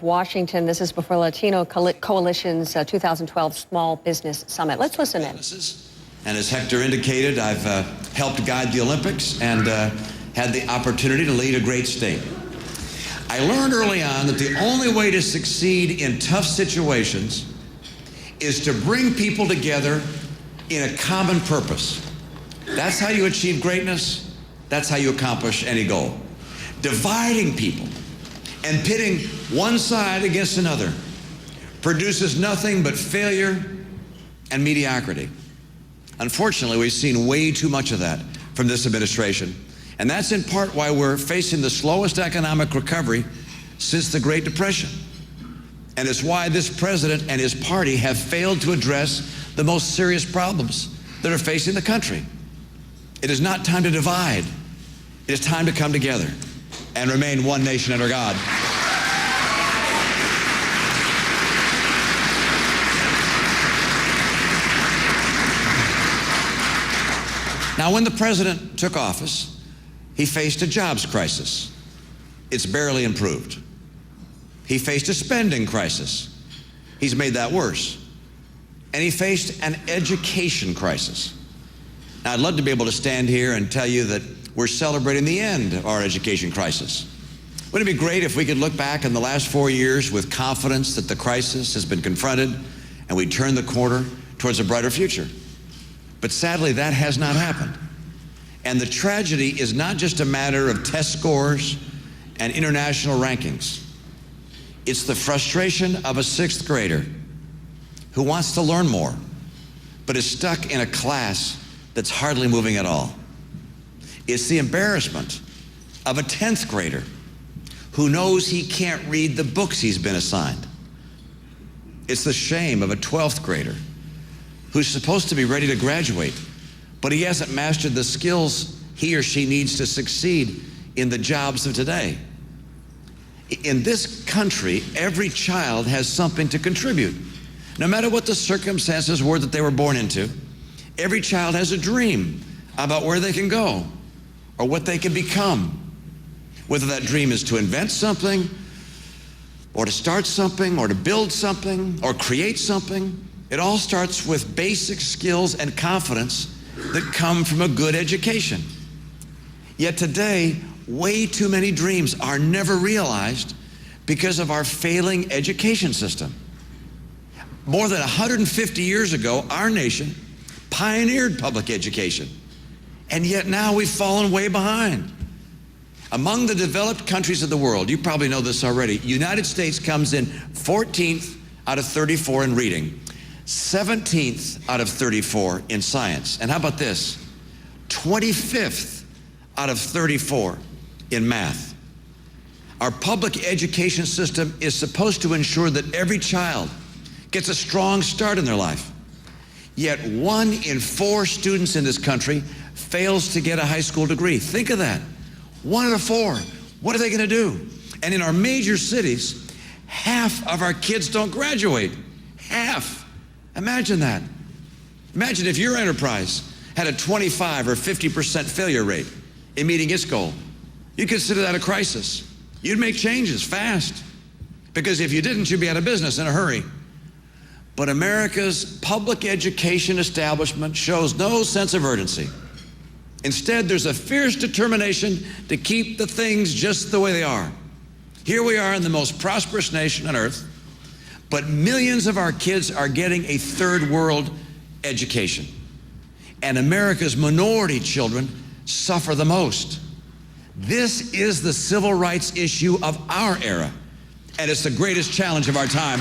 Washington. This is before Latino Coalition's 2012 Small Business Summit. Let's listen in. And as Hector indicated, I've helped guide the Olympics and had the opportunity to lead a great state. I learned early on that the only way to succeed in tough situations is to bring people together in a common purpose. That's how you achieve greatness. That's how you accomplish any goal. Dividing people and pitting one side against another produces nothing but failure and mediocrity. Unfortunately, we've seen way too much of that from this administration. And that's in part why we're facing the slowest economic recovery since the Great Depression. And it's why this president and his party have failed to address the most serious problems that are facing the country. It is not time to divide. It is time to come together and remain one nation under God. Now, when the president took office, he faced a jobs crisis. It's barely improved. He faced a spending crisis. He's made that worse. And he faced an education crisis. Now, I'd love to be able to stand here and tell you that we're celebrating the end of our education crisis. Wouldn't it be great if we could look back in the last 4 years with confidence that the crisis has been confronted and we turn the corner towards a brighter future? But sadly, that has not happened. And the tragedy is not just a matter of test scores and international rankings. It's the frustration of a sixth grader who wants to learn more, but is stuck in a class that's hardly moving at all. It's the embarrassment of a 10th grader who knows he can't read the books he's been assigned. It's the shame of a 12th grader who's supposed to be ready to graduate, but he hasn't mastered the skills he or she needs to succeed in the jobs of today. In this country, every child has something to contribute. No matter what the circumstances were that they were born into, every child has a dream about where they can go or what they can become. Whether that dream is to invent something, or to start something, or to build something, or create something, it all starts with basic skills and confidence that come from a good education. Yet today, way too many dreams are never realized because of our failing education system. More than 150 years ago, our nation pioneered public education, and yet now we've fallen way behind. Among the developed countries of the world, you probably know this already, United States comes in 14th out of 34 in reading, 17th out of 34 in science. And how about this? 25th out of 34 in math. Our public education system is supposed to ensure that every child gets a strong start in their life. Yet 1 in 4 students in this country fails to get a high school degree. Think of that. 1 out of 4. What are they going to do? And in our major cities, half of our kids don't graduate. Half. Imagine that. Imagine if your enterprise had a 25 or 50% failure rate in meeting its goal. You'd consider that a crisis. You'd make changes fast, because if you didn't, you'd be out of business in a hurry. But America's public education establishment shows no sense of urgency. Instead, there's a fierce determination to keep the things just the way they are. Here we are in the most prosperous nation on earth, but millions of our kids are getting a third world education. And America's minority children suffer the most. This is the civil rights issue of our era, and it's the greatest challenge of our time.